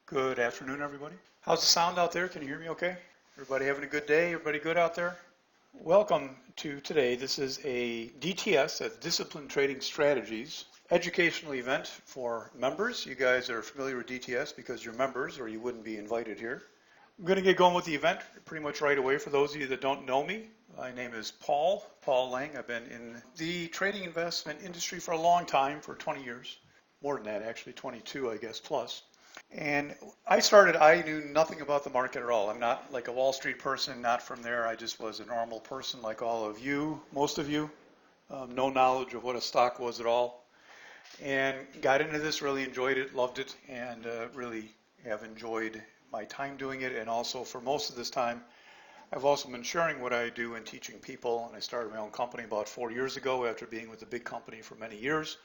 Good afternoon, everybody. How's the sound out there? Can you hear me okay? Everybody having a good day? Everybody good out there? Welcome to today. This is a DTS, that's Discipline Trading Strategies, educational event for members. You guys are familiar with DTS because you're members or you wouldn't be invited here. I'm going to get going with the event pretty much right away. For those of you that don't know me, my name is Paul Lange. I've been in the trading investment industry for a long time, for 20 years. More than that, actually, 22, I guess, plus. And I knew nothing about the market at all. I'm not like a Wall Street person, not from there. I just was a normal person like all of you, most of you. No knowledge of what a stock was at all. And got into this, really enjoyed it, loved it, and really have enjoyed my time doing it. And also for most of this time, I've also been sharing what I do and teaching people. And I started my own company about 4 years ago after being with a big company for many years.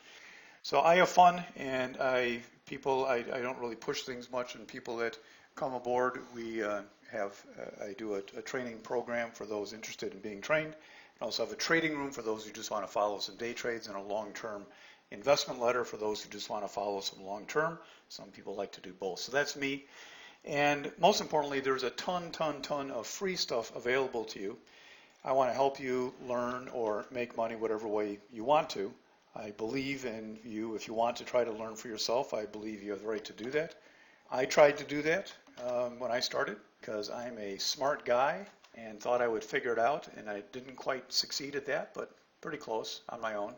So I have fun, and I don't really push things much, and people that come aboard, I do a training program for those interested in being trained. I also have a trading room for those who just want to follow some day trades, and a long-term investment letter for those who just want to follow some long-term. Some people like to do both. So that's me. And most importantly, there's a ton of free stuff available to you. I want to help you learn or make money whatever way you want to. I believe in you. If you want to try to learn for yourself, I believe you have the right to do that. I tried to do that when I started because I'm a smart guy and thought I would figure it out, and I didn't quite succeed at that, but pretty close on my own.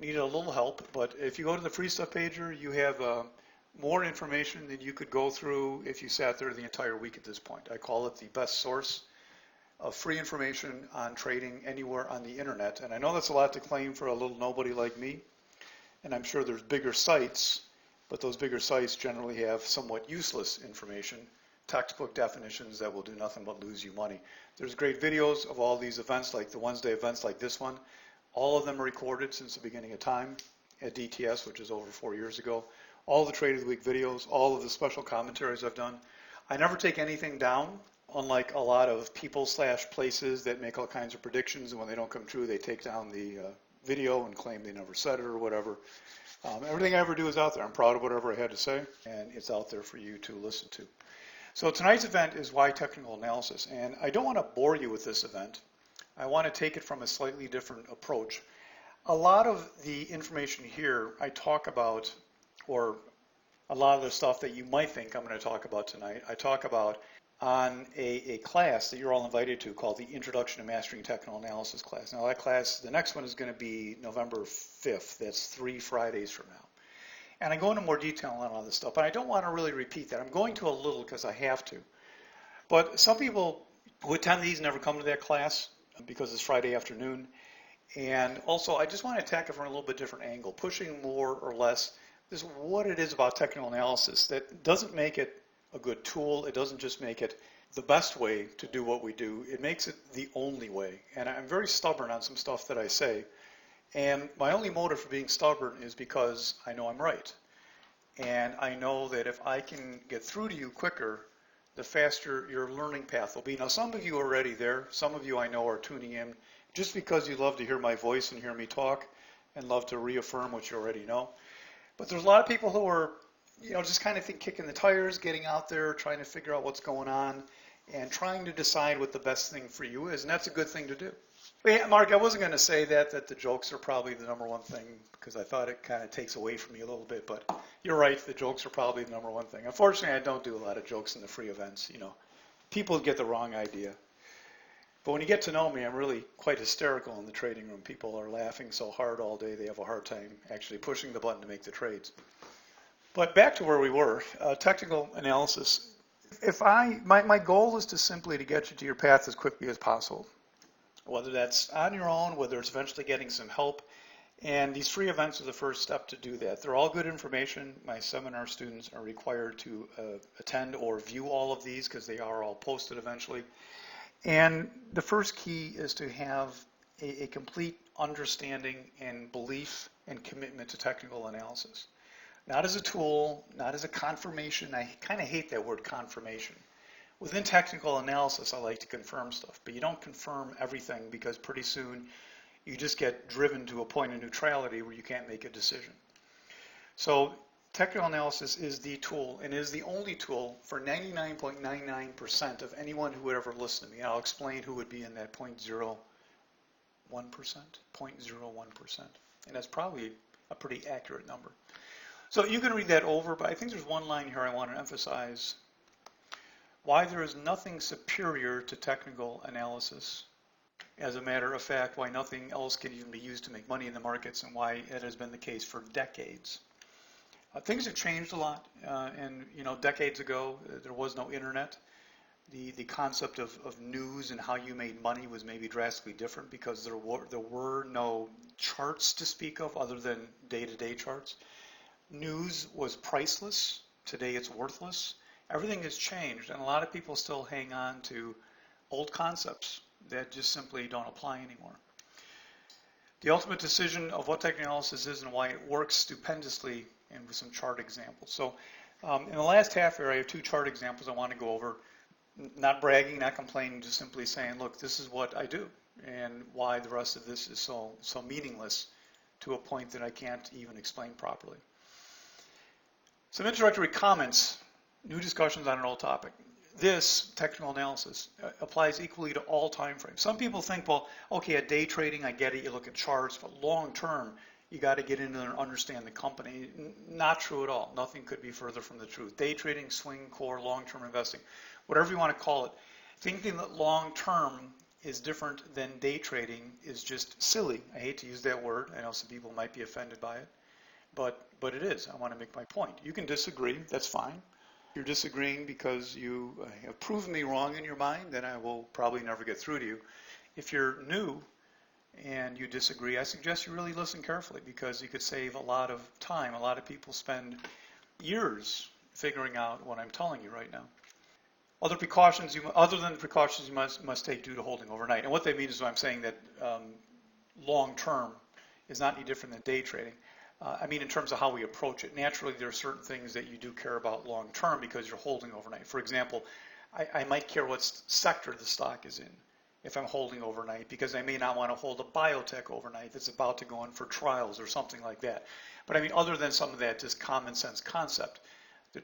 Needed a little help, but if you go to the free stuff pager, you have more information than you could go through if you sat there the entire week at this point. I call it the best source of free information on trading anywhere on the internet. And I know that's a lot to claim for a little nobody like me. And I'm sure there's bigger sites, but those bigger sites generally have somewhat useless information, textbook definitions that will do nothing but lose you money. There's great videos of all these events, like the Wednesday events like this one. All of them are recorded since the beginning of time at DTS, which is over 4 years ago. All the Trade of the Week videos, all of the special commentaries I've done. I never take anything down. Unlike a lot of people/places that make all kinds of predictions, and when they don't come true, they take down the video and claim they never said it or whatever. Everything I ever do is out there. I'm proud of whatever I had to say, and it's out there for you to listen to. So tonight's event is Why Technical Analysis, and I don't want to bore you with this event. I want to take it from a slightly different approach. A lot of the information here I talk about, or a lot of the stuff that you might think I'm going to talk about tonight, I talk about on a class that you're all invited to called the Introduction to Mastering Technical Analysis class. Now that class, the next one is going to be November 5th. That's 3 Fridays from now. And I go into more detail on all this stuff, but I don't want to really repeat that. I'm going to a little because I have to. But some people who attend these never come to that class because it's Friday afternoon. And also, I just want to attack it from a little bit different angle, pushing more or less this what it is about technical analysis that doesn't make it a good tool. It doesn't just make it the best way to do what we do. It makes it the only way. And I'm very stubborn on some stuff that I say. And my only motive for being stubborn is because I know I'm right. And I know that if I can get through to you quicker, the faster your learning path will be. Now, some of you are already there. Some of you I know are tuning in just because you love to hear my voice and hear me talk and love to reaffirm what you already know. But there's a lot of people who are just kind of kicking the tires, getting out there, trying to figure out what's going on, and trying to decide what the best thing for you is, and that's a good thing to do. But yeah, Mark, I wasn't going to say that the jokes are probably the number one thing, because I thought it kind of takes away from you a little bit, but you're right, the jokes are probably the number one thing. Unfortunately, I don't do a lot of jokes in the free events. People get the wrong idea. But when you get to know me, I'm really quite hysterical in the trading room. People are laughing so hard all day, they have a hard time actually pushing the button to make the trades. But back to where we were, technical analysis. My goal is to simply to get you to your path as quickly as possible, whether that's on your own, whether it's eventually getting some help. And these free events are the first step to do that. They're all good information. My seminar students are required to attend or view all of these because they are all posted eventually. And the first key is to have a complete understanding and belief and commitment to technical analysis. Not as a tool, not as a confirmation. I kind of hate that word confirmation. Within technical analysis, I like to confirm stuff, but you don't confirm everything because pretty soon you just get driven to a point of neutrality where you can't make a decision. So Technical analysis is the tool and is the only tool for 99.99% of anyone who would ever listen to me. I'll explain who would be in that 0.01%, 0.01%. And that's probably a pretty accurate number. So you can read that over, but I think there's one line here I want to emphasize. Why there is nothing superior to technical analysis. As a matter of fact, why nothing else can even be used to make money in the markets, and why it has been the case for decades. Things have changed a lot, and decades ago there was no internet. The concept of news and how you made money was maybe drastically different because there were no charts to speak of other than day-to-day charts. News was priceless. Today it's worthless. Everything has changed, and a lot of people still hang on to old concepts that just simply don't apply anymore. The ultimate decision of what technical analysis is and why it works stupendously, and with some chart examples. So in the last half here, I have two chart examples I want to go over. Not bragging, not complaining, just simply saying, look, this is what I do, and why the rest of this is so meaningless to a point that I can't even explain properly. Some introductory comments, new discussions on an old topic. This technical analysis applies equally to all time frames. Some people think, well, okay, at day trading, I get it, you look at charts, but long term, you got to get in there and understand the company. Not true at all. Nothing could be further from the truth. Day trading, swing, core, long-term investing, whatever you want to call it. Thinking that long-term is different than day trading is just silly. I hate to use that word. I know some people might be offended by it, but it is. I want to make my point. You can disagree. That's fine. If you're disagreeing because you have proven me wrong in your mind, then I will probably never get through to you. If you're new and you disagree, I suggest you really listen carefully because you could save a lot of time. A lot of people spend years figuring out what I'm telling you right now. Other than precautions you must take due to holding overnight. And what they mean is I'm saying that long term is not any different than day trading. I mean in terms of how we approach it. Naturally, there are certain things that you do care about long term because you're holding overnight. For example, I might care what sector the stock is in if I'm holding overnight, because I may not want to hold a biotech overnight that's about to go in for trials or something like that. But I mean, other than some of that just common sense concept,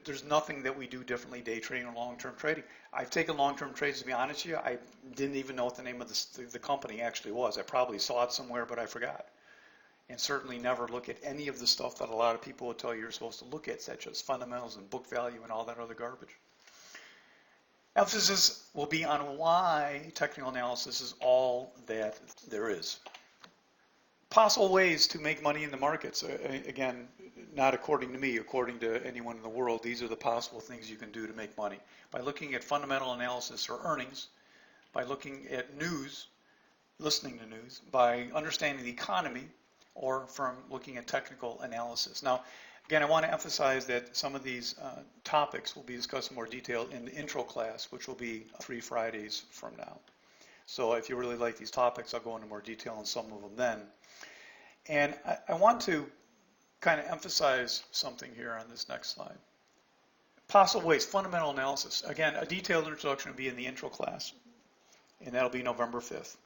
there's nothing that we do differently day trading or long-term trading. I've taken long-term trades, to be honest with you. I didn't even know what the name of the company actually was. I probably saw it somewhere, but I forgot. And certainly never look at any of the stuff that a lot of people will tell you you're supposed to look at, such as fundamentals and book value and all that other garbage. Emphasis will be on why technical analysis is all that there is. Possible ways to make money in the markets. Again, not according to me, according to anyone in the world, these are the possible things you can do to make money. By looking at fundamental analysis or earnings, by looking at news, listening to news, by understanding the economy, or from looking at technical analysis. Now, again, I want to emphasize that some of these topics will be discussed in more detail in the intro class, which will be 3 Fridays from now. So if you really like these topics, I'll go into more detail on some of them then. And I want to kind of emphasize something here on this next slide. Possible ways, fundamental analysis. Again, a detailed introduction will be in the intro class, and that'll be November 5th.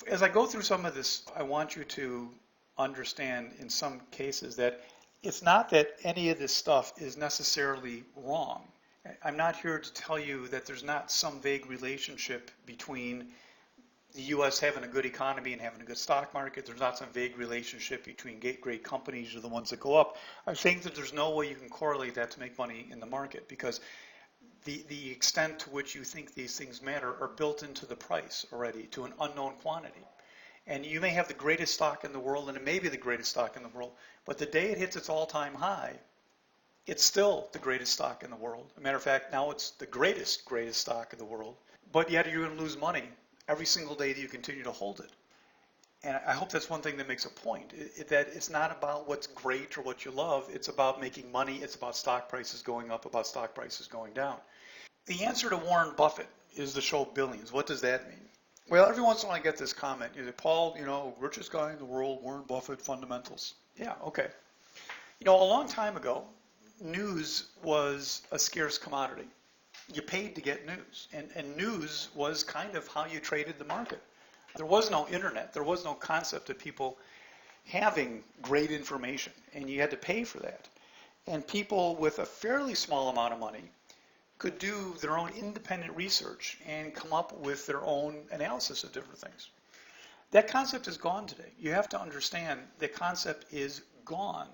As I go through some of this, I want you to understand in some cases that it's not that any of this stuff is necessarily wrong. I'm not here to tell you that there's not some vague relationship between the U.S. having a good economy and having a good stock market. There's not some vague relationship between great companies are the ones that go up. I'm saying that there's no way you can correlate that to make money in the market, because the extent to which you think these things matter are built into the price already to an unknown quantity. And you may have the greatest stock in the world, and it may be the greatest stock in the world, but the day it hits its all-time high, it's still the greatest stock in the world. As a matter of fact, now it's the greatest stock in the world, but yet you're going to lose money every single day that you continue to hold it. And I hope that's one thing that makes a point, that it's not about what's great or what you love. It's about making money. It's about stock prices going up, about stock prices going down. The answer to Warren Buffett is to show billions. What does that mean? Well, every once in a while I get this comment. You say, Paul, richest guy in the world, Warren Buffett, fundamentals. Yeah, okay. A long time ago, news was a scarce commodity. You paid to get news, and news was kind of how you traded the market. There was no internet. There was no concept of people having great information, and you had to pay for that. And people with a fairly small amount of money could do their own independent research and come up with their own analysis of different things. That concept is gone today. You have to understand the concept is gone.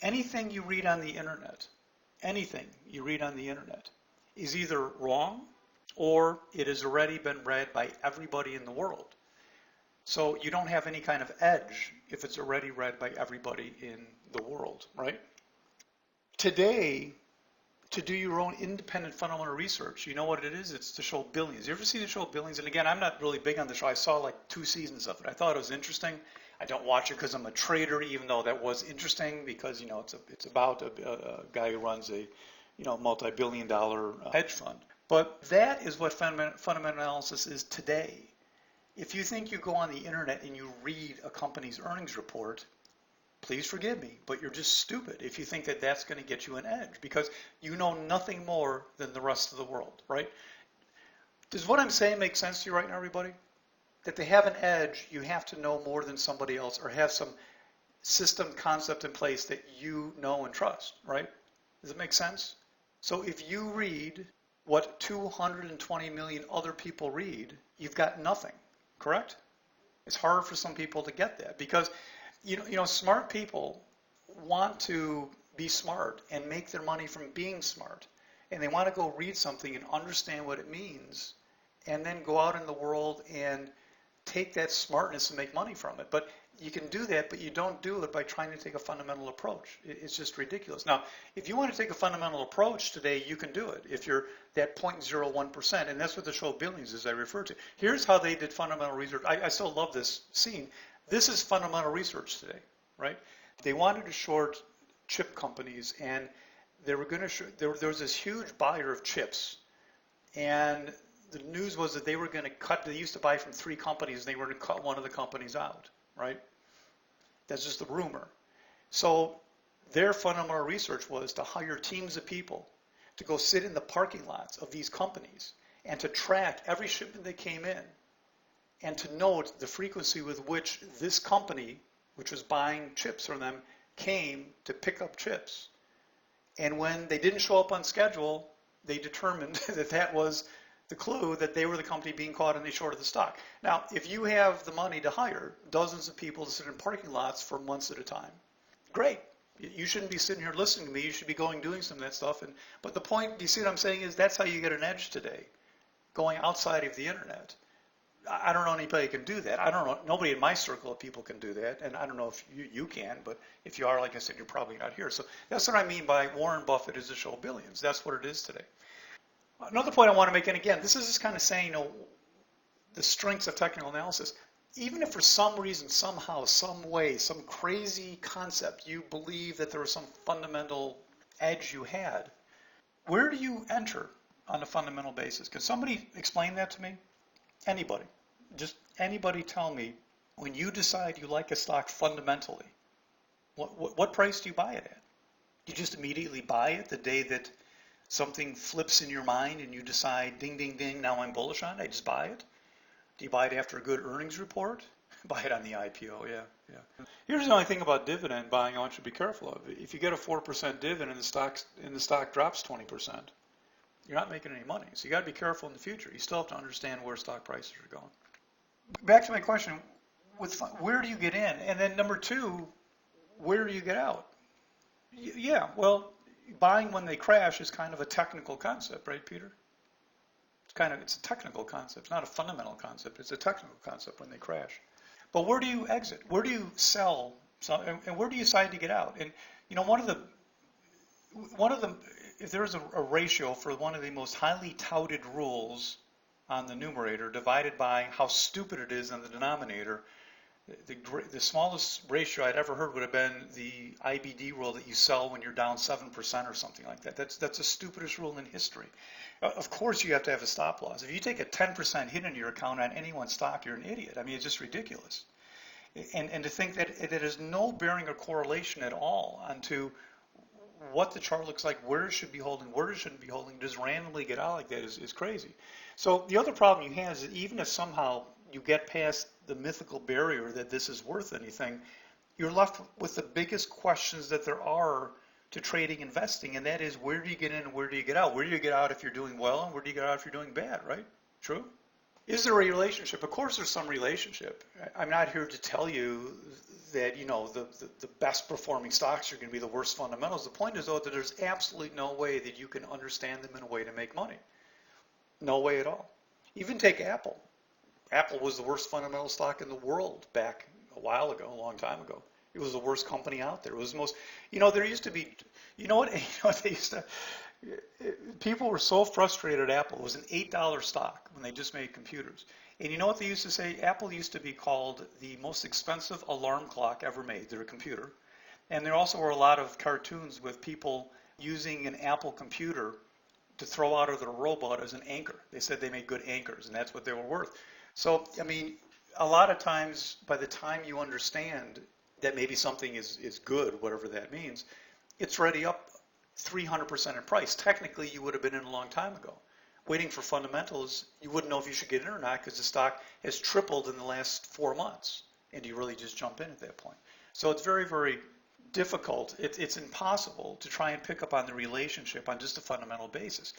Anything you read on the internet, is either wrong or it has already been read by everybody in the world. So you don't have any kind of edge if it's already read by everybody in the world, right? Today, to do your own independent fundamental research, you know what it is? It's the show Billions. You ever see the show Billions? And again, I'm not really big on the show. I saw like 2 seasons of it. I thought it was interesting. I don't watch it because I'm a trader, even though that was interesting because, you know, it's about a guy who runs a, you know, multi-billion-dollar hedge fund. But that is what fundamental analysis is today. If you think you go on the internet and you read a company's earnings report, please forgive me, but you're just stupid if you think that that's going to get you an edge because you know nothing more than the rest of the world, right? Does what I'm saying make sense to you right now, everybody? That to have an edge, you have to know more than somebody else or have some system concept in place that you know and trust, right? Does it make sense? So if you read what 220 million other people read, you've got nothing, correct? It's hard for some people to get that because you know, smart people want to be smart and make their money from being smart. And they want to go read something and understand what it means and then go out in the world and take that smartness and make money from it. But you can do that, but you don't do it by trying to take a fundamental approach. It's just ridiculous. Now, if you want to take a fundamental approach today, you can do it if you're that 0.01%. And that's what the show Billions is I referred to. Here's how they did fundamental research. I still love this scene. This is fundamental research today, right? They wanted to short chip companies, and they were going to. There was this huge buyer of chips, and the news was that they were going to cut. They used to buy from 3 companies, and they were going to cut one of the companies out, right? That's just the rumor. So their fundamental research was to hire teams of people to go sit in the parking lots of these companies and to track every shipment that came in, and to note the frequency with which this company, which was buying chips from them, came to pick up chips. And when they didn't show up on schedule, they determined that that was the clue that they were the company being caught and they shorted the stock. Now, if you have the money to hire dozens of people to sit in parking lots for months at a time, great. You shouldn't be sitting here listening to me. You should be going doing some of that stuff. But the point, you see what I'm saying, is that's how you get an edge today, going outside of the internet. I don't know anybody who can do that. I don't know. Nobody in my circle of people can do that. And I don't know if you can, but if you are, like I said, you're probably not here. So that's what I mean by Warren Buffett is the show Billions. That's what it is today. Another point I want to make, and again, this is just kind of saying, the strengths of technical analysis. Even if for some reason, somehow, some way, some crazy concept, you believe that there was some fundamental edge you had, where do you enter on a fundamental basis? Can somebody explain that to me? Anybody. Just anybody tell me, when you decide you like a stock fundamentally, what price do you buy it at? Do you just immediately buy it the day that something flips in your mind and you decide, ding, ding, ding, now I'm bullish on it, I just buy it? Do you buy it after a good earnings report? Buy it on the IPO, yeah. Here's the only thing about dividend buying I want you to be careful of. If you get a 4% dividend and the stock drops 20%, you're not making any money. So you got to be careful in the future. You still have to understand where stock prices are going. Back to my question, where do you get in? And then number 2, where do you get out? Yeah, well, buying when they crash is kind of a technical concept, right, Peter? It's a technical concept. It's not a fundamental concept. It's a technical concept when they crash. But where do you exit? Where do you sell? And where do you decide to get out? And one of the if there is a ratio for one of the most highly touted rules on the numerator divided by how stupid it is on the denominator, the smallest ratio I'd ever heard would have been the IBD rule that you sell when you're down 7% or something like that. That's the stupidest rule in history. Of course you have to have a stop loss. If you take a 10% hit in your account on any one stock, you're an idiot. I mean, it's just ridiculous. And to think that it has no bearing or correlation at all onto what the chart looks like, where it should be holding, where it shouldn't be holding, just randomly get out like that is crazy. So the other problem you have is that even if somehow you get past the mythical barrier that this is worth anything, you're left with the biggest questions that there are to trading investing, and that is where do you get in and where do you get out? Where do you get out if you're doing well, and where do you get out if you're doing bad, right? True? Is there a relationship? Of course there's some relationship. I'm not here to tell you that, the best performing stocks are going to be the worst fundamentals. The point is, though, that there's absolutely no way that you can understand them in a way to make money. No way at all. Even take Apple. Apple was the worst fundamental stock in the world back a while ago, a long time ago. It was the worst company out there. It was the most, there used to be, they used to, people were so frustrated at Apple. It was an $8 stock when they just made computers. And you know what they used to say? Apple used to be called the most expensive alarm clock ever made, their computer. And there also were a lot of cartoons with people using an Apple computer to throw out of their robot as an anchor. They said they made good anchors, and that's what they were worth. So, a lot of times, by the time you understand that maybe something is good, whatever that means, it's already up 300% in price. Technically, you would have been in a long time ago. Waiting for fundamentals, you wouldn't know if you should get in or not because the stock has tripled in the last 4 months, and you really just jump in at that point. So it's very, very difficult. It's impossible to try and pick up on the relationship on just a fundamental basis.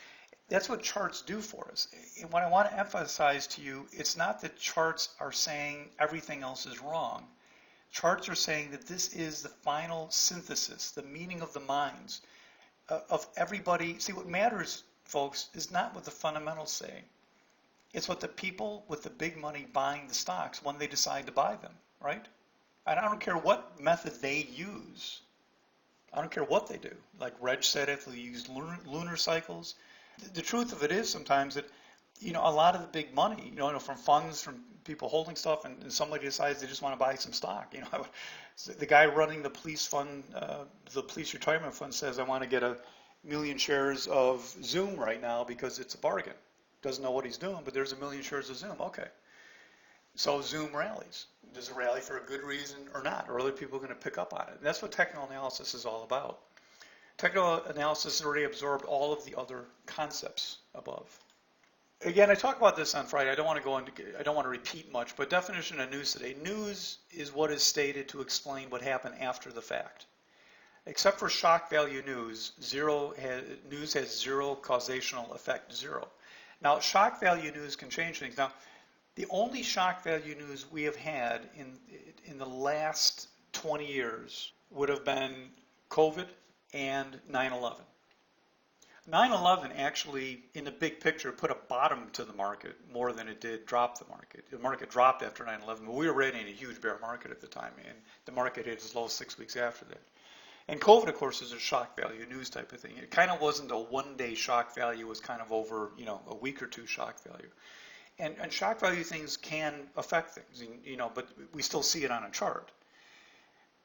That's what charts do for us. And what I want to emphasize to you, it's not that charts are saying everything else is wrong. Charts are saying that this is the final synthesis, the meeting of the minds of everybody. See, what matters, folks, is not what the fundamentals say. It's what the people with the big money buying the stocks when they decide to buy them, right? And I don't care what method they use. I don't care what they do. Like Reg said, if they use lunar cycles. The truth of it is sometimes that, a lot of the big money, from funds, from people holding stuff, and somebody decides they just want to buy some stock. The guy running the police fund, the police retirement fund says, I want to get 1 million shares of Zoom right now because it's a bargain. Doesn't know what he's doing, but there's 1 million shares of Zoom. Okay. So Zoom rallies. Does it rally for a good reason or not? Are other people going to pick up on it? And that's what technical analysis is all about. Technical analysis has already absorbed all of the other concepts above. Again, I talked about this on Friday. I don't want to repeat much, but definition of news today. News is what is stated to explain what happened after the fact. Except for shock value news, news has zero causational effect, zero. Now, shock value news can change things. Now, the only shock value news we have had in the last 20 years would have been COVID and 9/11. 9/11 actually, in the big picture, put a bottom to the market more than it did drop the market. The market dropped after 9/11, but we were already in a huge bear market at the time, and the market hit as low as 6 weeks after that. And COVID, of course, is a shock value news type of thing. It kind of wasn't a one-day shock value. It was kind of over, a week or two shock value. And shock value things can affect things, but we still see it on a chart.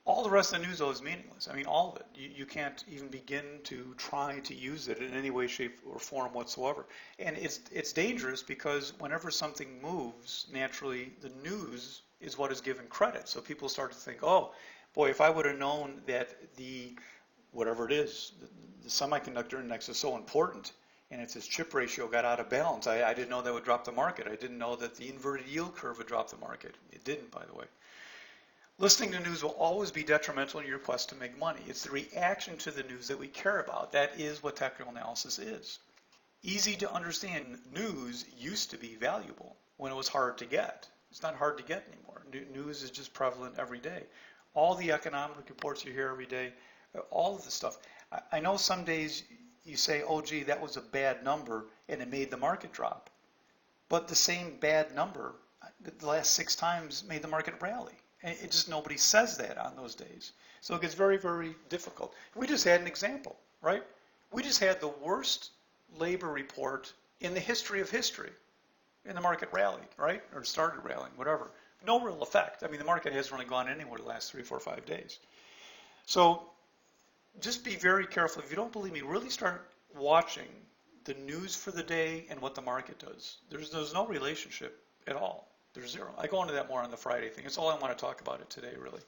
All the rest of the news, though, is meaningless. All of it. You can't even begin to try to use it in any way, shape, or form whatsoever. And it's dangerous because whenever something moves, naturally, the news is what is given credit. So people start to think, oh, boy, if I would have known that whatever it is, the semiconductor index is so important, and if this chip ratio got out of balance, I didn't know that would drop the market. I didn't know that the inverted yield curve would drop the market. It didn't, by the way. Listening to news will always be detrimental in your quest to make money. It's the reaction to the news that we care about. That is what technical analysis is. Easy to understand news used to be valuable when it was hard to get. It's not hard to get anymore. News is just prevalent every day. All the economic reports you hear every day, all of the stuff. I know some days you say, oh, gee, that was a bad number, and it made the market drop. But the same bad number, the last 6 times, made the market rally. And it just nobody says that on those days. So it gets very, very difficult. We just had an example, right? We just had the worst labor report in the history of history. And the market rallied, right? Or started rallying, whatever. No real effect. The market hasn't really gone anywhere the last 3, 4, 5 days. So just be very careful. If you don't believe me, really start watching the news for the day and what the market does. There's no relationship at all. There's zero. I go into that more on the Friday thing. That's all I want to talk about it today, really.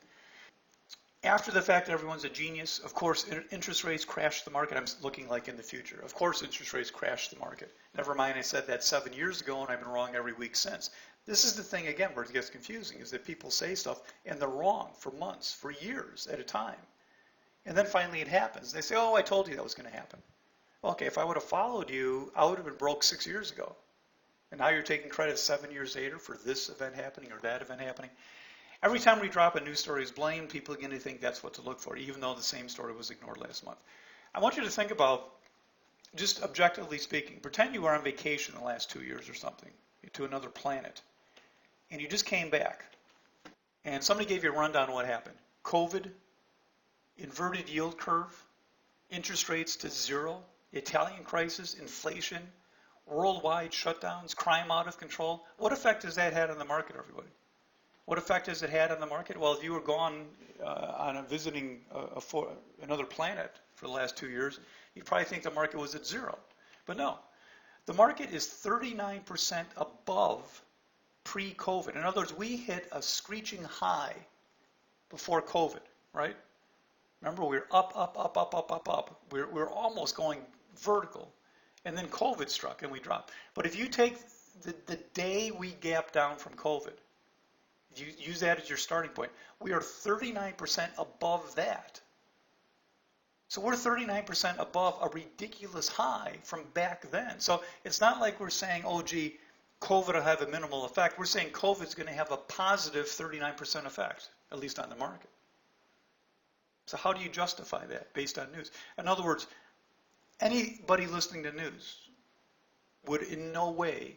After the fact that everyone's a genius, of course, interest rates crash the market. I'm looking like in the future. Of course, interest rates crash the market. Never mind, I said that 7 years ago, and I've been wrong every week since. This is the thing, again, where it gets confusing, is that people say stuff, and they're wrong for months, for years at a time. And then finally it happens. They say, oh, I told you that was going to happen. Well, okay, if I would have followed you, I would have been broke 6 years ago. And now you're taking credit 7 years later for this event happening or that event happening. Every time we drop a news story is blamed, people are going to think that's what to look for, even though the same story was ignored last month. I want you to think about, just objectively speaking, pretend you were on vacation the last 2 years or something to another planet, and you just came back, and somebody gave you a rundown of what happened. COVID, inverted yield curve, interest rates to zero, Italian crisis, inflation, worldwide shutdowns, crime out of control. What effect has that had on the market, everybody? What effect has it had on the market? Well, if you were gone on a visiting another planet for the last 2 years, you'd probably think the market was at zero. But no, the market is 39% above pre-COVID. In other words, we hit a screeching high before COVID, right? Remember, we were up. We're almost going vertical. And then COVID struck and we dropped. But if you take the day we gapped down from COVID, you use that as your starting point, we are 39% above that. So we're 39% above a ridiculous high from back then. So it's not like we're saying, oh, gee, COVID will have a minimal effect. We're saying COVID is going to have a positive 39% effect, at least on the market. So how do you justify that based on news? In other words, anybody listening to news would in no way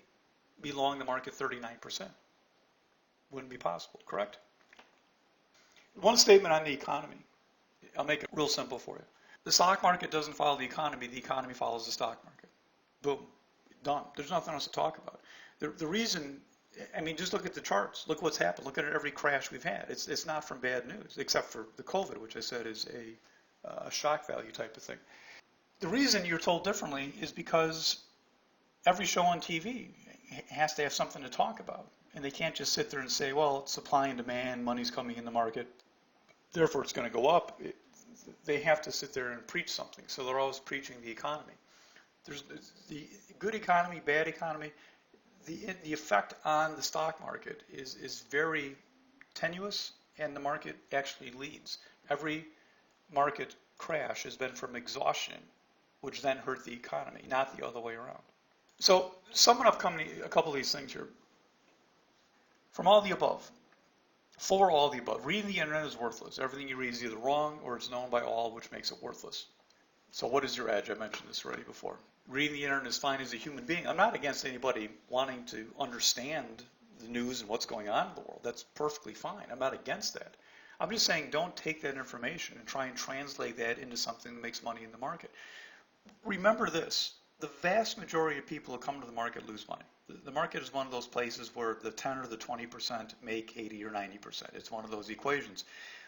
be long the market 39%. Wouldn't be possible, correct? One statement on the economy. I'll make it real simple for you. The stock market doesn't follow the economy follows the stock market. Boom, done. There's nothing else to talk about. The reason, I mean, just look at the charts. Look what's happened. Look at every crash we've had. It's not from bad news, except for the COVID, which I said is a shock value type of thing. The reason you're told differently is because every show on TV has to have something to talk about. And they can't just sit there and say, well, it's supply and demand, money's coming in the market, therefore it's going to go up. They have to sit there and preach something. So they're always preaching the economy. There's the good economy, bad economy. The effect on the stock market is very tenuous, and the market actually leads. Every market crash has been from exhaustion, which then hurt the economy, not the other way around. So summing up a couple of these things here. From all the above, for all the above, reading the internet is worthless. Everything you read is either wrong or it's known by all, which makes it worthless. So what is your edge? I mentioned this already before. Reading the internet is fine as a human being. I'm not against anybody wanting to understand the news and what's going on in the world. That's perfectly fine. I'm not against that. I'm just saying don't take that information and try and translate that into something that makes money in the market. Remember this. The vast majority of people who come to the market lose money. The market is one of those places where the 10 or the 20% make 80 or 90%. It's one of those equations.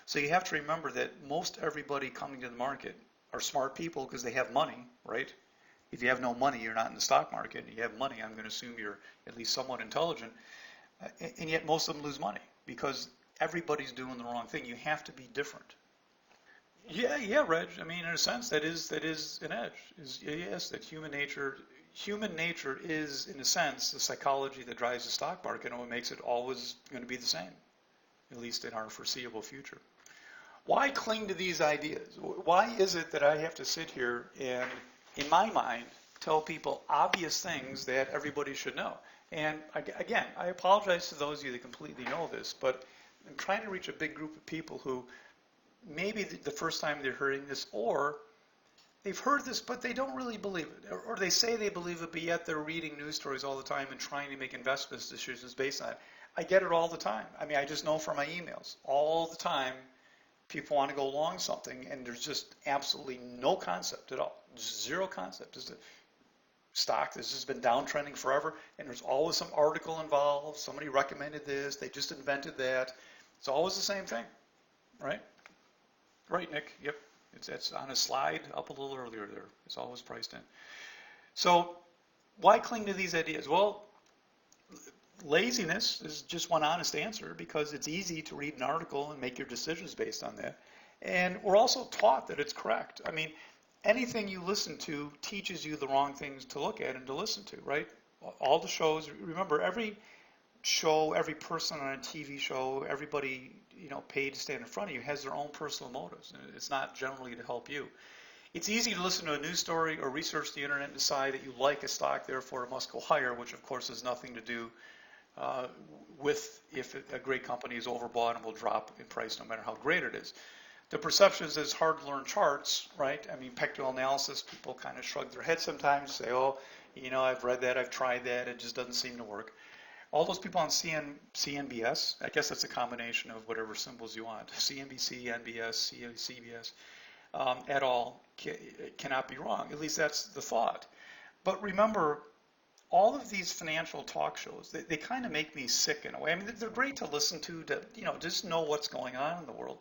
So you have to remember that most everybody coming to the market are smart people because they have money, right? If you have no money, you're not in the stock market. And you have money, I'm going to assume you're at least somewhat intelligent. And yet most of them lose money because everybody's doing the wrong thing. You have to be different. Yeah, Reg. I mean, in a sense, that is an edge. Yes, that human nature is, in a sense, the psychology that drives the stock market and what makes it always going to be the same, at least in our foreseeable future. Why cling to these ideas? Why is it that I have to sit here and, in my mind, tell people obvious things that everybody should know? And again, I apologize to those of you that completely know this, but I'm trying to reach a big group of people who maybe the first time they're hearing this, or they've heard this, but they don't really believe it. Or they say they believe it, but yet they're reading news stories all the time and trying to make investment decisions based on it. I get it all the time. I mean, I just know from my emails. All the time, people want to go long something, and there's just absolutely no concept at all. Just zero concept. Just a stock, this has been downtrending forever, and there's always some article involved. Somebody recommended this. They just invented that. It's always the same thing, right? Right, Nick. Yep. It's on a slide up a little earlier there. It's always priced in. So why cling to these ideas? Well, laziness is just one honest answer because it's easy to read an article and make your decisions based on that. And we're also taught that it's correct. I mean, anything you listen to teaches you the wrong things to look at and to listen to, right? All the shows, remember, every show, every person on a TV show, everybody paid to stand in front of you has their own personal motives. And it's not generally to help you. It's easy to listen to a news story or research the internet and decide that you like a stock, therefore it must go higher, which of course has nothing to do with if a great company is overbought and will drop in price no matter how great it is. The perception is that it's hard to learn charts, right? I mean, pectoral analysis, people kind of shrug their heads sometimes, say, oh, I've read that, I've tried that, it just doesn't seem to work. All those people on CNBS, I guess that's a combination of whatever symbols you want, CNBC, NBS, CBS, at all cannot be wrong. At least that's the thought. But remember, all of these financial talk shows, they kind of make me sick in a way. I mean, they're great to listen to just know what's going on in the world.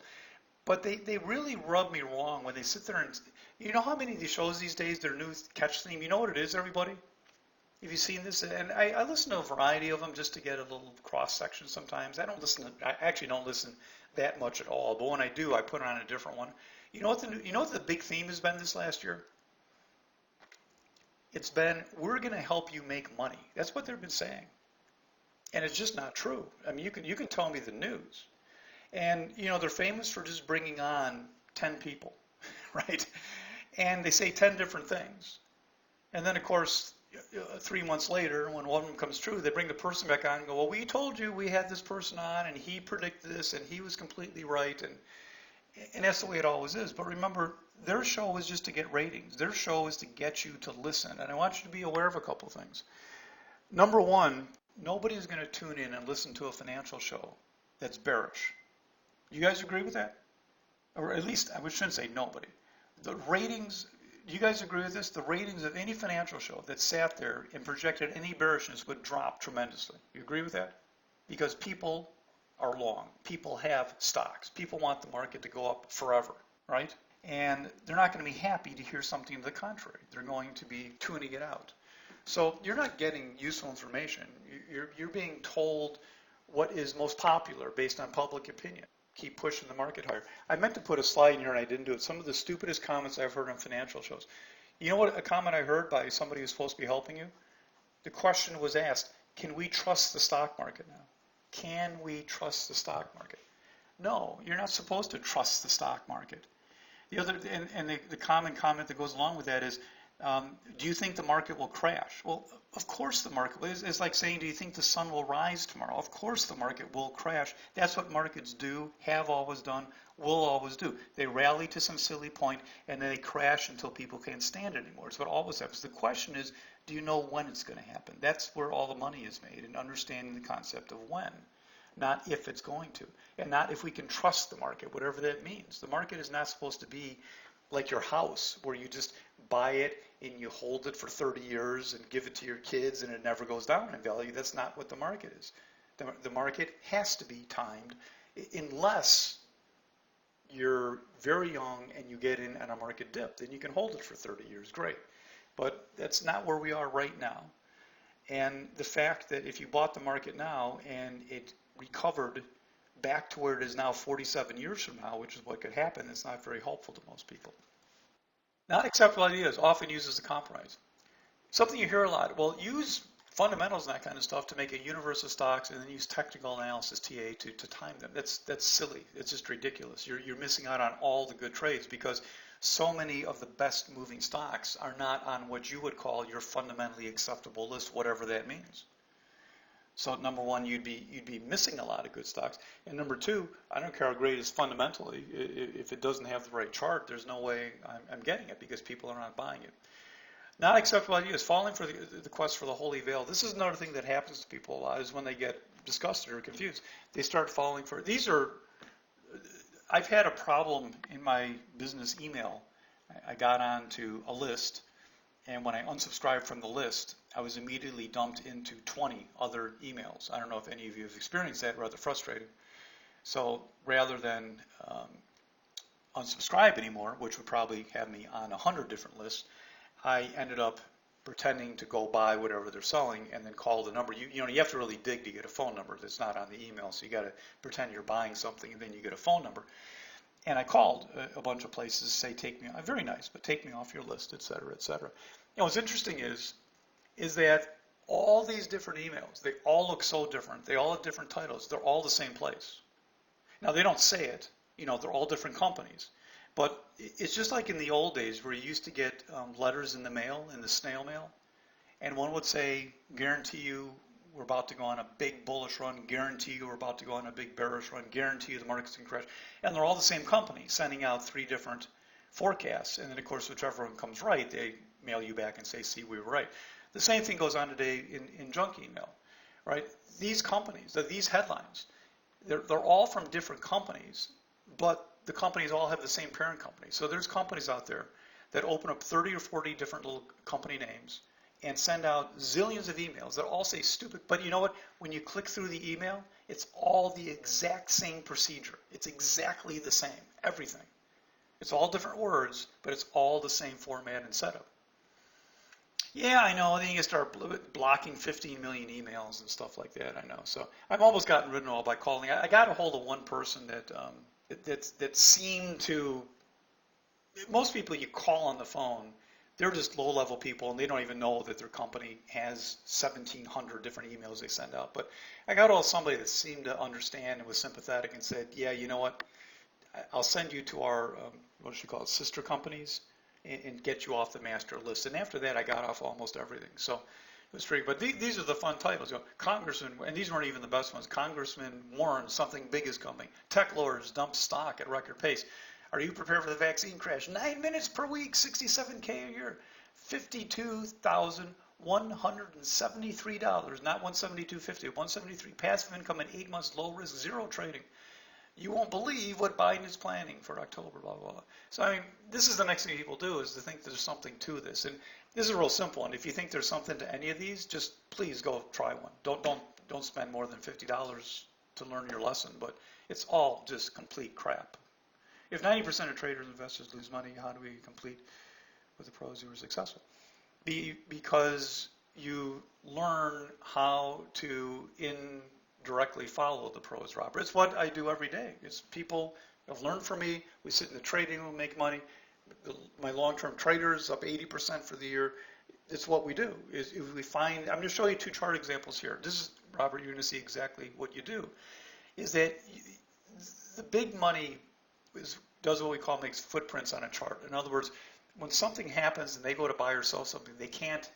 But they really rub me wrong when they sit there and, you know how many of these shows these days, their new catch theme, you know what it is, everybody? Have you seen this? And I listen to a variety of them just to get a little cross section sometimes. I actually don't listen that much at all. But when I do, I put on a different one. You know what the big theme has been this last year? It's been, we're going to help you make money. That's what they've been saying. And it's just not true. I mean, you can tell me the news. And, they're famous for just bringing on 10 people, right? And they say 10 different things. And then, of course, 3 months later, when one of them comes true, they bring the person back on and go, well, we told you we had this person on, and he predicted this, and he was completely right. And that's the way it always is. But remember, their show is just to get ratings. Their show is to get you to listen. And I want you to be aware of a couple things. Number one, nobody's going to tune in and listen to a financial show that's bearish. You guys agree with that? Or at least, I shouldn't say nobody. The ratings, do you guys agree with this? The ratings of any financial show that sat there and projected any bearishness would drop tremendously. You agree with that? Because people are long. People have stocks. People want the market to go up forever, right? And they're not going to be happy to hear something to the contrary. They're going to be tuning it out. So you're not getting useful information. You're being told what is most popular based on public opinion. Keep pushing the market higher. I meant to put a slide in here and I didn't do it. Some of the stupidest comments I've heard on financial shows. You know what a comment I heard by somebody who's supposed to be helping you? The question was asked, can we trust the stock market now? Can we trust the stock market? No, you're not supposed to trust the stock market. The other and the common comment that goes along with that is, do you think the market will crash? Well, of course the market will. It's like saying, do you think the sun will rise tomorrow? Of course the market will crash. That's what markets do, have always done, will always do. They rally to some silly point and then they crash until people can't stand it anymore. It's what always happens. The question is, do you know when it's going to happen? That's where all the money is made, in understanding the concept of when, not if it's going to, and not if we can trust the market, whatever that means. The market is not supposed to be like your house, where you just buy it and you hold it for 30 years and give it to your kids and it never goes down in value. That's not what the market is. The market has to be timed, unless you're very young and you get in on a market dip. Then you can hold it for 30 years, great. But that's not where we are right now. And the fact that if you bought the market now and it recovered back to where it is now 47 years from now, which is what could happen, it's not very helpful to most people. Not acceptable ideas, often used as a compromise. Something you hear a lot, well, use fundamentals and that kind of stuff to make a universe of stocks and then use technical analysis, TA, to time them. That's silly. It's just ridiculous. You're missing out on all the good trades because so many of the best moving stocks are not on what you would call your fundamentally acceptable list, whatever that means. So number one, you'd be missing a lot of good stocks. And number two, I don't care how great it is fundamentally. If it doesn't have the right chart, there's no way I'm getting it because people are not buying it. Not acceptable ideas, falling for the quest for the holy veil. This is another thing that happens to people a lot, is when they get disgusted or confused, they start falling for it. I've had a problem in my business email. I got onto a list, and when I unsubscribed from the list, I was immediately dumped into 20 other emails. I don't know if any of you have experienced that, rather frustrating. So rather than unsubscribe anymore, which would probably have me on 100 different lists, I ended up pretending to go buy whatever they're selling and then call the number. You have to really dig to get a phone number that's not on the email, so you got to pretend you're buying something and then you get a phone number. And I called a bunch of places to say, take me, very nice, but take me off your list, et cetera, et cetera. What's interesting is that all these different emails, they all look so different. They all have different titles. They're all the same place. Now they don't say it, they're all different companies. But it's just like in the old days where you used to get letters in the mail, in the snail mail, and one would say, guarantee you we're about to go on a big bullish run, guarantee you we're about to go on a big bearish run, guarantee you the market's going to crash. And they're all the same company sending out 3 different forecasts. And then, of course, whichever one comes right, they mail you back and say, see, we were right. The same thing goes on today in junk email, right? These companies, these headlines, they're all from different companies, but the companies all have the same parent company. So there's companies out there that open up 30 or 40 different little company names and send out zillions of emails that all say stupid. But you know what? When you click through the email, it's all the exact same procedure. It's exactly the same, everything. It's all different words, but it's all the same format and setup. Yeah, I know. Then you can start blocking 15 million emails and stuff like that. I know. So I've almost gotten rid of it all by calling. I got a hold of one person that seemed to. Most people you call on the phone, they're just low-level people, and they don't even know that their company has 1,700 different emails they send out. But I got all somebody that seemed to understand and was sympathetic and said, yeah, you know what? I'll send you to our, what should you call it, sister companies and get you off the master list. And after that, I got off almost everything. So it was free. But these are the fun titles. Congressman, and these weren't even the best ones. Congressman warns something big is coming. Tech lords dump stock at record pace. Are you prepared for the vaccine crash? 9 minutes per week, 67K a year, $52,173, not $172.50, $173 passive income in 8 months, low risk, zero trading. You won't believe what Biden is planning for October, blah, blah, blah. So, I mean, this is the next thing people do is to think there's something to this. And this is a real simple one. If you think there's something to any of these, just please go try one. Don't spend more than $50 to learn your lesson, but it's all just complete crap. If 90% of traders and investors lose money, how do we compete with the pros who are successful? Because you learn how to indirectly follow the pros, Robert. It's what I do every day. It's people have learned from me. We sit in the trading room, make money. My long-term traders up 80% for the year. It's what we do. Is if we find, I'm going to show you 2 chart examples here. This is, Robert, you're going to see exactly what you do. Is that the big money does what we call makes footprints on a chart. In other words, when something happens and they go to buy or sell something, they can't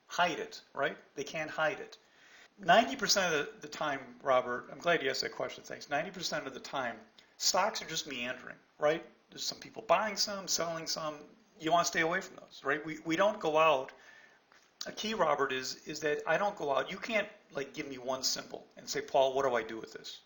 hide it, right? They can't hide it. 90% of the time, Robert, I'm glad you asked that question, thanks. 90% of the time, stocks are just meandering, right? There's some people buying some, selling some. You want to stay away from those, right? We don't go out. A key, Robert, is that I don't go out. You can't give me one symbol and say, Paul, what do I do with this?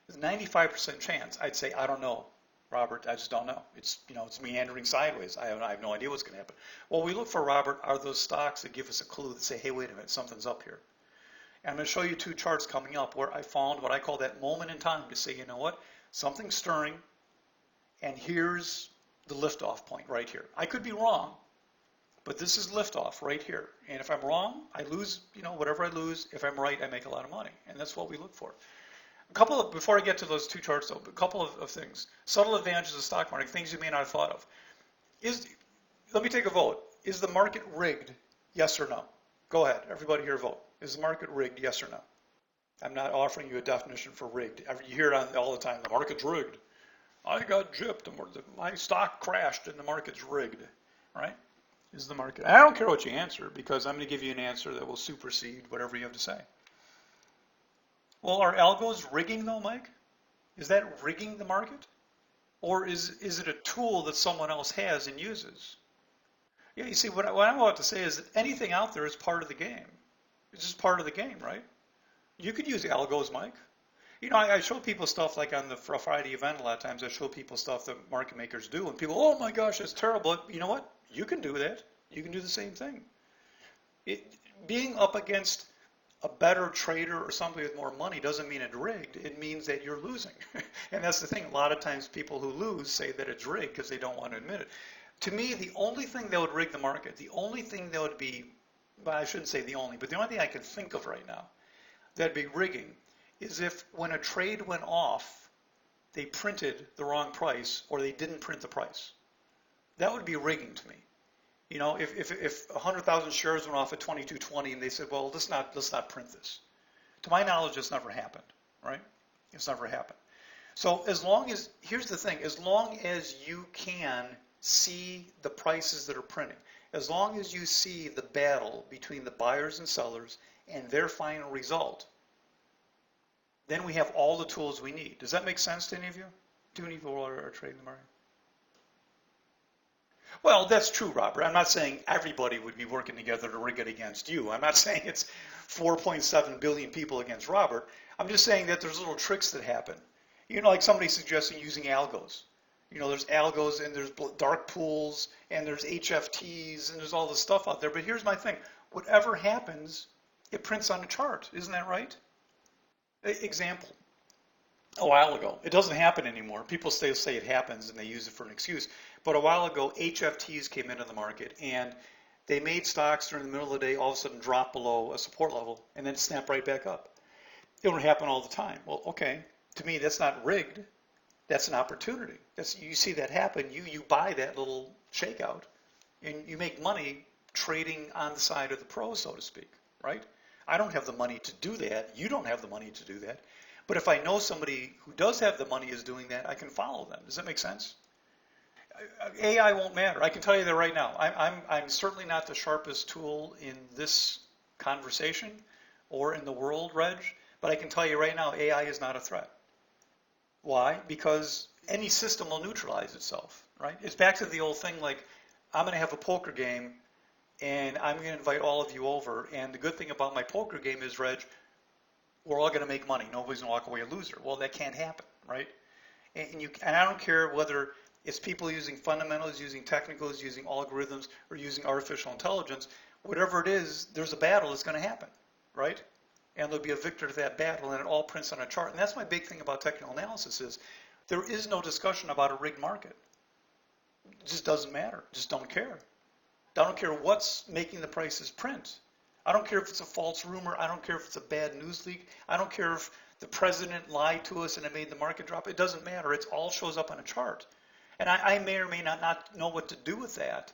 There's a 95% chance I'd say, I don't know, Robert, I just don't know. It's meandering sideways. I have no idea what's going to happen. What we look for, Robert, are those stocks that give us a clue that say, hey, wait a minute, something's up here. And I'm going to show you 2 charts coming up where I found what I call that moment in time to say, you know what, something's stirring, and here's the liftoff point right here. I could be wrong, but this is liftoff right here. And if I'm wrong, I lose, whatever I lose. If I'm right, I make a lot of money. And that's what we look for. Before I get to those 2 charts, though, a couple of things. Subtle advantages of the stock market, things you may not have thought of. Let me take a vote. Is the market rigged? Yes or no? Go ahead. Everybody here vote. Is the market rigged? Yes or no? I'm not offering you a definition for rigged. You hear it all the time. The market's rigged. I got gypped. My stock crashed and the market's rigged. Right? Is the market? I don't care what you answer because I'm going to give you an answer that will supersede whatever you have to say. Well, are algos rigging though, Mike? Is that rigging the market? Or is it a tool that someone else has and uses? Yeah, you see, what I'm about to say is that anything out there is part of the game. It's just part of the game, right? You could use algos, Mike. I show people stuff like on the Friday event a lot of times. I show people stuff that market makers do, and people, oh my gosh, that's terrible. You know what? You can do that. You can do the same thing. Being up against a better trader or somebody with more money doesn't mean it's rigged. It means that you're losing. And that's the thing. A lot of times people who lose say that it's rigged because they don't want to admit it. To me, the only thing that would rig the market, the only thing that would be, well, I shouldn't say the only, but the only thing I can think of right now that'd be rigging is if when a trade went off, they printed the wrong price or they didn't print the price. That would be rigging to me. If 100,000 shares went off at 22.20 and they said, well, let's not print this. To my knowledge, it's never happened, right? It's never happened. So as long as, here's the thing, as long as you can see the prices that are printing, as long as you see the battle between the buyers and sellers and their final result, then we have all the tools we need. Does that make sense to any of you? Do any people are trading the market? Well, that's true, Robert. I'm not saying everybody would be working together to rig it against you. I'm not saying it's 4.7 billion people against Robert. I'm just saying that there's little tricks that happen. You know, like somebody suggesting using algos. You know, there's algos and there's dark pools and there's HFTs and there's all this stuff out there. But here's my thing. Whatever happens, it prints on the chart. Isn't that right? Example. A while ago, it doesn't happen anymore. People still say it happens and they use it for an excuse. But a while ago, HFTs came into the market and they made stocks during the middle of the day all of a sudden drop below a support level and then snap right back up. It don't happen all the time. Well, okay. To me, that's not rigged. That's an opportunity. You see that happen. You buy that little shakeout, and you make money trading on the side of the pros, so to speak, right? I don't have the money to do that. You don't have the money to do that. But if I know somebody who does have the money is doing that, I can follow them. Does that make sense? AI won't matter. I can tell you that right now. I'm certainly not the sharpest tool in this conversation or in the world, Reg, but I can tell you right now, AI is not a threat. Why? Because any system will neutralize itself, right? It's back to the old thing like, I'm going to have a poker game and I'm going to invite all of you over. And the good thing about my poker game is, Reg, we're all going to make money. Nobody's going to walk away a loser. Well, that can't happen, right? And I don't care whether it's people using fundamentals, using technicals, using algorithms, or using artificial intelligence. Whatever it is, there's a battle that's going to happen, right? And there'll be a victor to that battle, and it all prints on a chart. And that's my big thing about technical analysis is there is no discussion about a rigged market. It just doesn't matter. Just don't care. I don't care what's making the prices print. I don't care if it's a false rumor. I don't care if it's a bad news leak. I don't care if the president lied to us and it made the market drop. It doesn't matter. It all shows up on a chart. And I may or may not know what to do with that,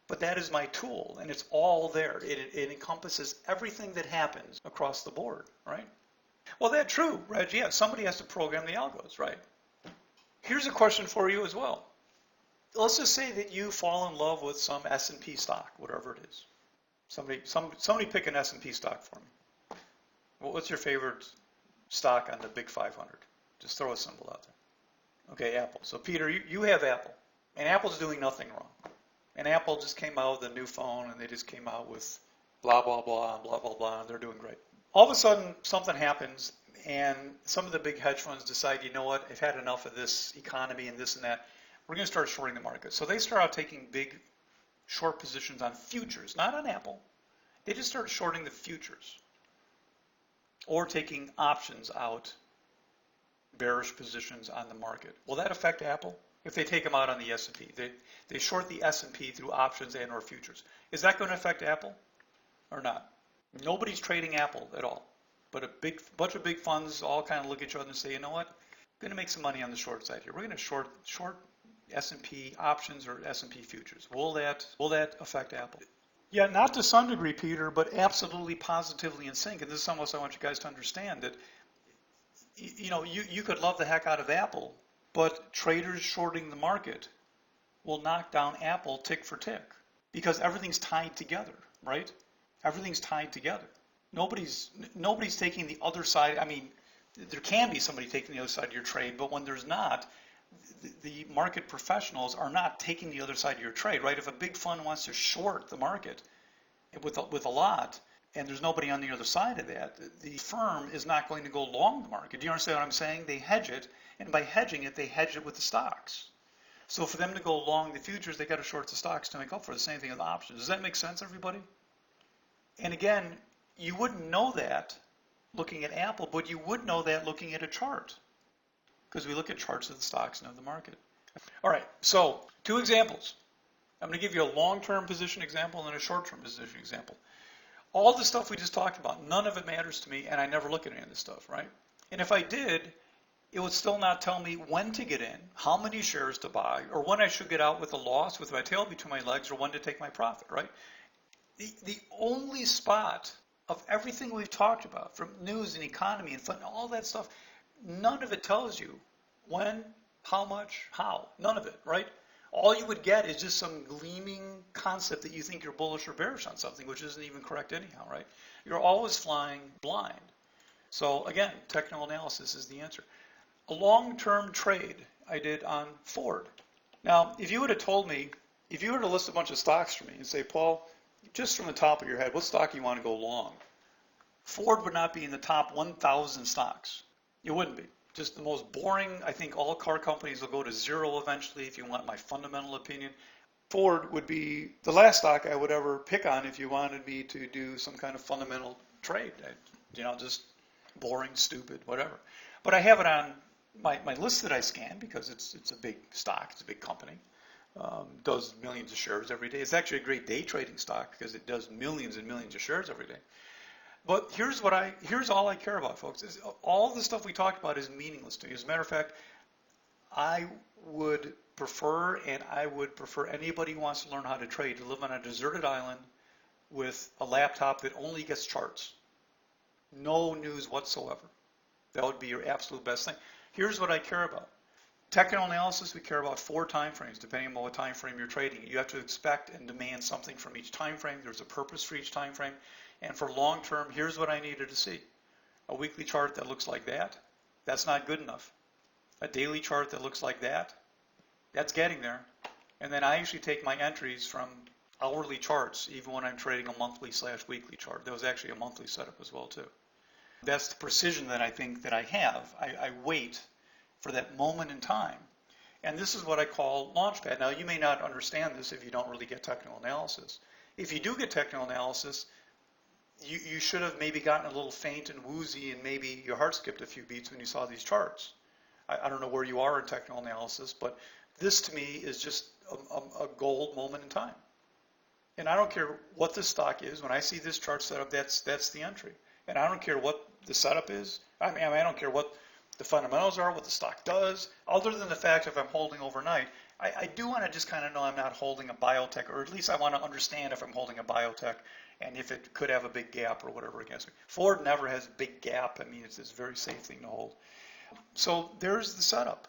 but that is my tool, and it's all there. It encompasses everything that happens across the board, right? Well, that's true, Reg. Yeah, somebody has to program the algos, right? Here's a question for you as well. Let's just say that you fall in love with some S&P stock, whatever it is. Somebody pick an S&P stock for me. What's your favorite stock on the Big 500? Just throw a symbol out there. Okay, Apple. So Peter, you have Apple, and Apple's doing nothing wrong. And Apple just came out with a new phone, and they just came out with blah, blah, blah, blah, blah, blah, and they're doing great. All of a sudden, something happens, and some of the big hedge funds decide, you know what, I've had enough of this economy and this and that. We're going to start shorting the market. So they start out taking big short positions on futures, not on Apple. They just start shorting the futures or taking options out, bearish positions on the market. Will that affect Apple? If they take them out on the S&P, they short the S&P through options and or futures. Is that going to affect Apple or not? Nobody's trading Apple at all, but a bunch of big funds all kind of look at each other and say, you know what, we're going to make some money on the short side here. We're going to short S&P options or S&P futures. Will that affect Apple? Yeah, not to some degree, Peter, but absolutely positively in sync. And this is something else I want you guys to understand that you could love the heck out of Apple, but traders shorting the market will knock down Apple tick for tick because everything's tied together, right? Everything's tied together. Nobody's taking the other side. I mean, there can be somebody taking the other side of your trade, but when there's not, the market professionals are not taking the other side of your trade, right? If a big fund wants to short the market with a lot, and there's nobody on the other side of that, the firm is not going to go long the market. Do you understand what I'm saying? They hedge it, and by hedging it, they hedge it with the stocks. So for them to go long the futures, they got to short the stocks to make up for the same thing with options. Does that make sense, everybody? And again, you wouldn't know that looking at Apple, but you would know that looking at a chart because we look at charts of the stocks and of the market. All right, so 2 examples. I'm going to give you a long-term position example and a short-term position example. All the stuff we just talked about, none of it matters to me, and I never look at any of this stuff, right? And if I did, it would still not tell me when to get in, how many shares to buy, or when I should get out with a loss with my tail between my legs, or when to take my profit, right? The only spot of everything we've talked about, from news and economy and fun, all that stuff, none of it tells you When, how much, how. None of it, right? All you would get is just some gleaming concept that you think you're bullish or bearish on something, which isn't even correct anyhow, right? You're always flying blind. So again, technical analysis is the answer. A long-term trade I did on Ford. Now, if you would have told me, if you were to list a bunch of stocks for me and say, Paul, just from the top of your head, what stock do you want to go long? Ford would not be in the top 1,000 stocks. It wouldn't be. Just the most boring. I think all car companies will go to zero eventually, if you want my fundamental opinion. Ford would be the last stock I would ever pick on if you wanted me to do some kind of fundamental trade. Just boring, stupid, whatever. But I have it on my list that I scan because it's a big stock, it's a big company. Does millions of shares every day. It's actually a great day trading stock because it does millions and millions of shares every day. But here's all I care about, folks. Is all the stuff we talked about is meaningless to me. As a matter of fact, I would prefer anybody who wants to learn how to trade to live on a deserted island with a laptop that only gets charts. No news whatsoever. That would be your absolute best thing. Here's what I care about. Technical analysis, we care about 4 time frames, depending on what time frame you're trading. You have to expect and demand something from each time frame. There's a purpose for each time frame. And for long term, here's what I needed to see. A weekly chart that looks like that, that's not good enough. A daily chart that looks like that, that's getting there. And then I usually take my entries from hourly charts, even when I'm trading a monthly/weekly chart. There was actually a monthly setup as well too. That's the precision that I think that I have. I wait for that moment in time. And this is what I call launchpad. Now, you may not understand this if you don't really get technical analysis. If you do get technical analysis, you should have maybe gotten a little faint and woozy and maybe your heart skipped a few beats when you saw these charts. I don't know where you are in technical analysis, but this to me is just a gold moment in time. And I don't care what the stock is. When I see this chart set up, that's the entry. And I don't care what the setup is. I don't care what the fundamentals are, what the stock does, other than the fact if I'm holding overnight. I do want to just kind of know I'm not holding a biotech, or at least I want to understand if I'm holding a biotech and if it could have a big gap or whatever against me. Ford never has a big gap. I mean, it's a very safe thing to hold. So there's the setup.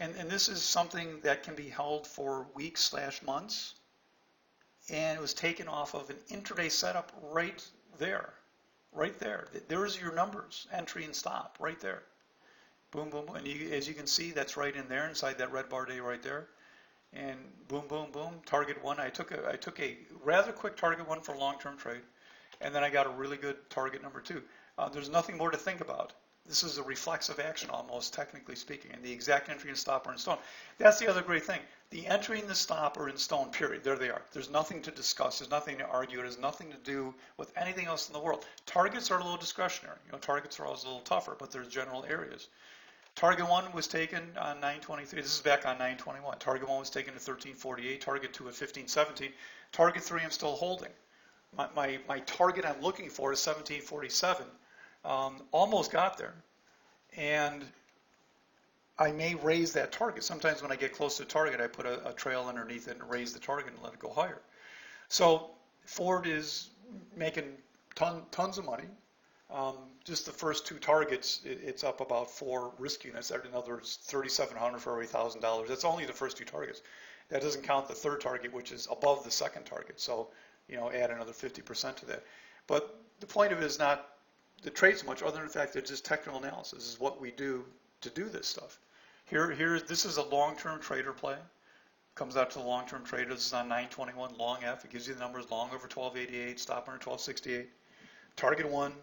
And this is something that can be held for weeks/months. And it was taken off of an intraday setup right there. Right there. There's your numbers, entry and stop, right there. Boom, boom, boom. And as you can see, that's right in there, inside that red bar day right there. And boom, boom, boom. Target 1. I took a rather quick target 1 for long-term trade. And then I got a really good target number 2. There's nothing more to think about. This is a reflexive action almost, technically speaking. And the exact entry and stop are in stone. That's the other great thing. The entry and the stop are in stone, period. There they are. There's nothing to discuss. There's nothing to argue. It has nothing to do with anything else in the world. Targets are a little discretionary. Targets are always a little tougher, but there's general areas. Target 1 was taken on 9/23. This is back on 9/21. Target 1 was taken at 13/48. Target 2 at 15/17. Target 3 I'm still holding. My target I'm looking for is 17/47. Almost got there. And I may raise that target. Sometimes when I get close to the target, I put a trail underneath it and raise the target and let it go higher. So Ford is making tons of money. Just the first 2 targets, it's up about 4 risk units. In other words, $3,700 for every $1,000. That's only the first 2 targets. That doesn't count the third target, which is above the second target. So, add another 50% to that. But the point of it is not the trade so much, other than the fact that it's just technical analysis. This is what we do to do this stuff. This is a long-term trader play. Comes out to the long-term trader. This is on 9/21 long F. It gives you the numbers long over 1288, stop under 1268. Target 1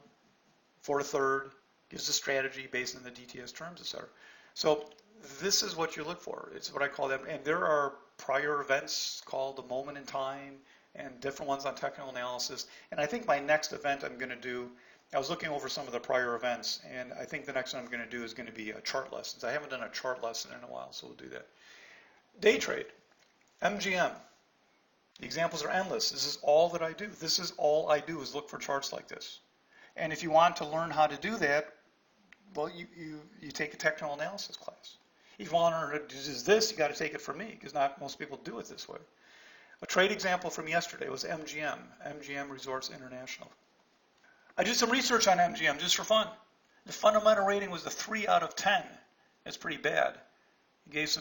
for a third, gives a strategy based on the DTS terms, etc. So this is what you look for. It's what I call them. And there are prior events called the moment in time and different ones on technical analysis. And I think my next event I'm going to do, I was looking over some of the prior events, and I think the next one I'm going to do is going to be chart lessons. I haven't done a chart lesson in a while, so we'll do that. Day trade, MGM. The examples are endless. This is all that I do. This is all I do is look for charts like this. And if you want to learn how to do that, well, you take a technical analysis class. If you want to learn how to do this, you got to take it from me, because not most people do it this way. A trade example from yesterday was MGM Resorts International. I did some research on MGM just for fun. The fundamental rating was a 3 out of 10. It's pretty bad. He gave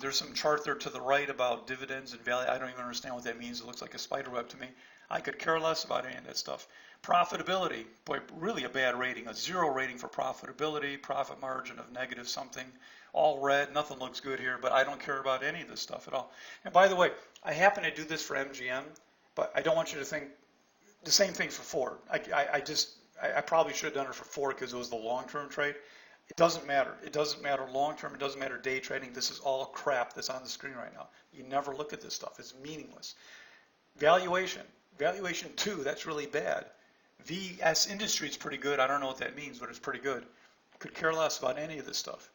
there's some chart there to the right about dividends and value. I don't even understand what that means. It looks like a spider web to me. I could care less about any of that stuff. Profitability, boy, really a bad rating, a 0 rating for profitability, profit margin of negative something, all red, nothing looks good here, but I don't care about any of this stuff at all. And by the way, I happen to do this for MGM, but I don't want you to think the same thing for Ford. I probably should have done it for Ford because it was the long-term trade. It doesn't matter. It doesn't matter long-term. It doesn't matter day trading. This is all crap that's on the screen right now. You never look at this stuff. It's meaningless. Valuation. Valuation 2, that's really bad. VS Industry is pretty good. I don't know what that means, but it's pretty good. Could care less about any of this stuff.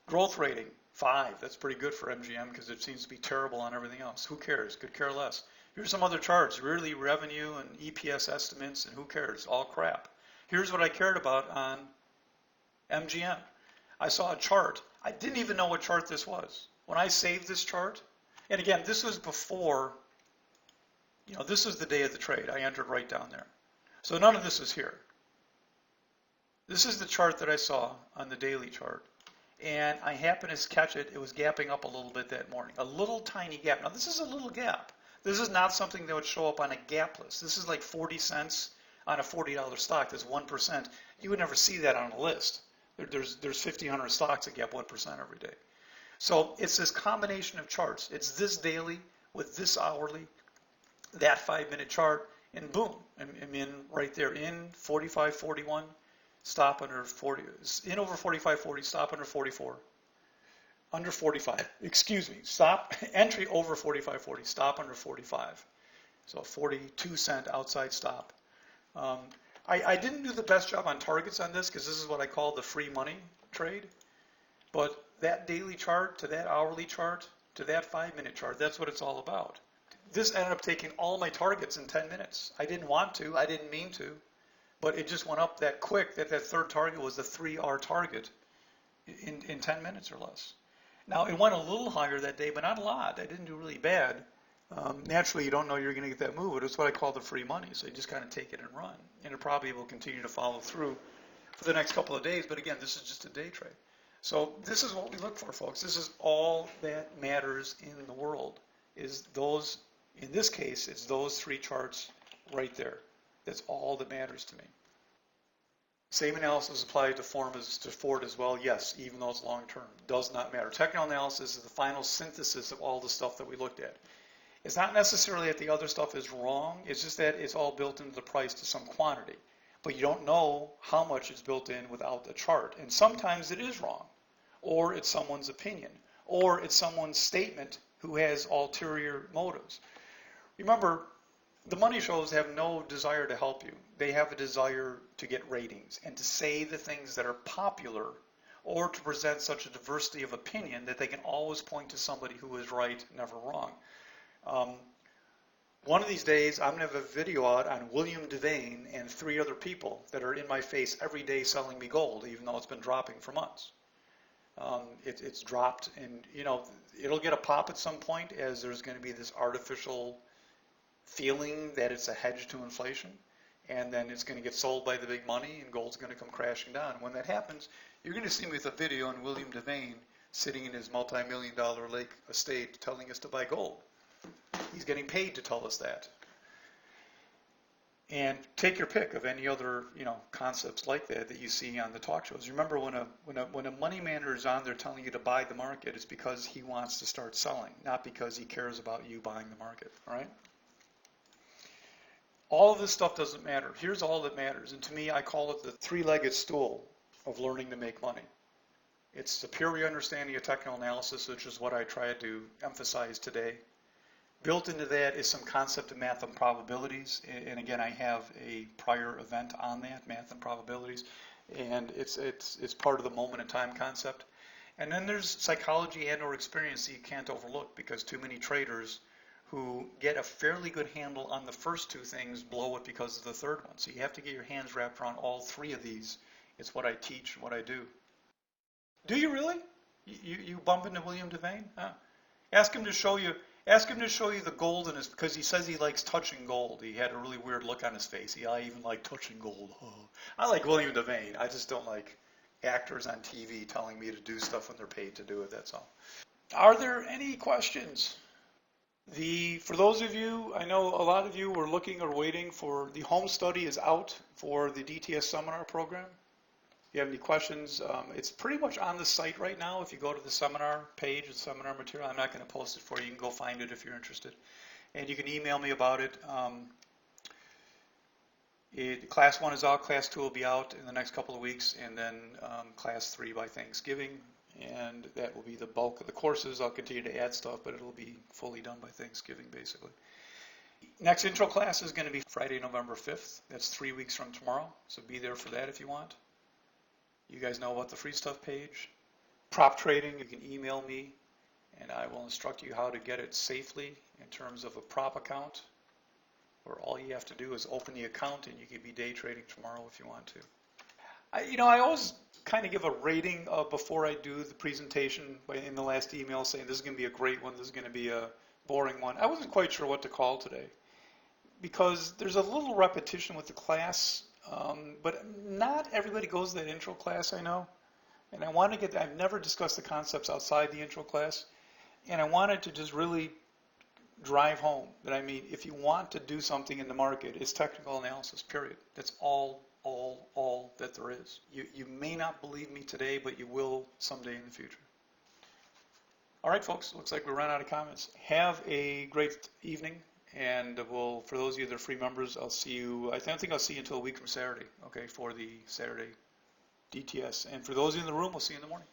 Growth rating, 5. That's pretty good for MGM because it seems to be terrible on everything else. Who cares? Could care less. Here's some other charts. Really revenue and EPS estimates, and who cares? All crap. Here's what I cared about on MGM. I saw a chart. I didn't even know what chart this was. When I saved this chart, and again, this was before, this was the day of the trade. I entered right down there. So none of this is here. This is the chart that I saw on the daily chart. And I happened to catch it. It was gapping up a little bit that morning. A little tiny gap. Now this is a little gap. This is not something that would show up on a gap list. This is like 40 cents on a $40 stock. That's 1%. You would never see that on a list. There's 1,500 stocks that gap 1% every day. So it's this combination of charts. It's this daily with this hourly, that 5-minute chart, and boom, I'm in right there in 45.41, stop under 40, in over 45.40, stop under 44, under 45, excuse me, stop, entry over 45.40, stop under 45. So 42-cent outside stop. I didn't do the best job on targets on this because this is what I call the free money trade. But that daily chart to that hourly chart to that 5-minute chart, that's what it's all about. This ended up taking all my targets in 10 minutes. I didn't want to, I didn't mean to, but it just went up that quick that third target was the 3R target in 10 minutes or less. Now, it went a little higher that day, but not a lot. I didn't do really bad. Naturally, you don't know you're going to get that move, but it's what I call the free money. So you just kind of take it and run. And it probably will continue to follow through for the next couple of days. But again, this is just a day trade. So this is what we look for, folks. This is all that matters in the world is those, in this case, it's those 3 charts right there. That's all that matters to me. Same analysis applied to Ford as well. Yes, even though it's long term, does not matter. Technical analysis is the final synthesis of all the stuff that we looked at. It's not necessarily that the other stuff is wrong. It's just that it's all built into the price to some quantity. But you don't know how much is built in without the chart. And sometimes it is wrong. Or it's someone's opinion. Or it's someone's statement who has ulterior motives. Remember, the money shows have no desire to help you. They have a desire to get ratings and to say the things that are popular or to present such a diversity of opinion that they can always point to somebody who is right, never wrong. One of these days, I'm going to have a video out on William Devane and 3 other people that are in my face every day selling me gold, even though it's been dropping for months. It's dropped, and it'll get a pop at some point as there's going to be this artificial feeling that it's a hedge to inflation, and then it's going to get sold by the big money, and gold's going to come crashing down. When that happens, you're going to see me with a video on William Devane sitting in his multi-million-dollar lake estate telling us to buy gold. He's getting paid to tell us that. And take your pick of any other, concepts like that you see on the talk shows. Remember, when a money manager is on there telling you to buy the market, it's because he wants to start selling, not because he cares about you buying the market. All right? All of this stuff doesn't matter. Here's all that matters. And to me, I call it the 3-legged stool of learning to make money. It's superior understanding of technical analysis, which is what I try to emphasize today. Built into that is some concept of math and probabilities, and again, I have a prior event on that, math and probabilities, and it's part of the moment in time concept. And then there's psychology and or experience that you can't overlook, because too many traders who get a fairly good handle on the first 2 things blow it because of the third one. So you have to get your hands wrapped around all 3 of these. It's what I teach and what I do. Do you really? You bump into William Devane? Huh. Ask him to show you the gold in his, because he says he likes touching gold. He had a really weird look on his face. I even like touching gold. Oh. I like William Devane. I just don't like actors on TV telling me to do stuff when they're paid to do it, that's all. Are there any questions? For those of you, I know a lot of you were looking or waiting for, the home study is out for the DTS seminar program. If you have any questions, it's pretty much on the site right now. If you go to the seminar page, the seminar material, I'm not going to post it for you. You can go find it if you're interested. And you can email me about it. Class 1 is out, Class 2 will be out in the next couple of weeks, and then Class 3 by Thanksgiving, and that will be the bulk of the courses. I'll continue to add stuff, but it'll be fully done by Thanksgiving, basically. Next intro class is going to be Friday, November 5th. That's 3 weeks from tomorrow, so be there for that if you want. You guys know about the free stuff page. Prop trading, you can email me, and I will instruct you how to get it safely in terms of a prop account, where all you have to do is open the account and you can be day trading tomorrow if you want to. I always kind of give a rating before I do the presentation in the last email saying this is going to be a great one, this is going to be a boring one. I wasn't quite sure what to call today because there's a little repetition with the class, but not everybody goes to that intro class, I know. And I've never discussed the concepts outside the intro class, and I wanted to just really drive home that, if you want to do something in the market, it's technical analysis, period. That's all that there is. You may not believe me today, but you will someday in the future. All right, folks, looks like we ran out of comments. Have a great evening, and for those of you that are free members, I'll see you, I don't think I'll see you until a week from Saturday, okay, for the Saturday DTS. And for those of you in the room, we'll see you in the morning.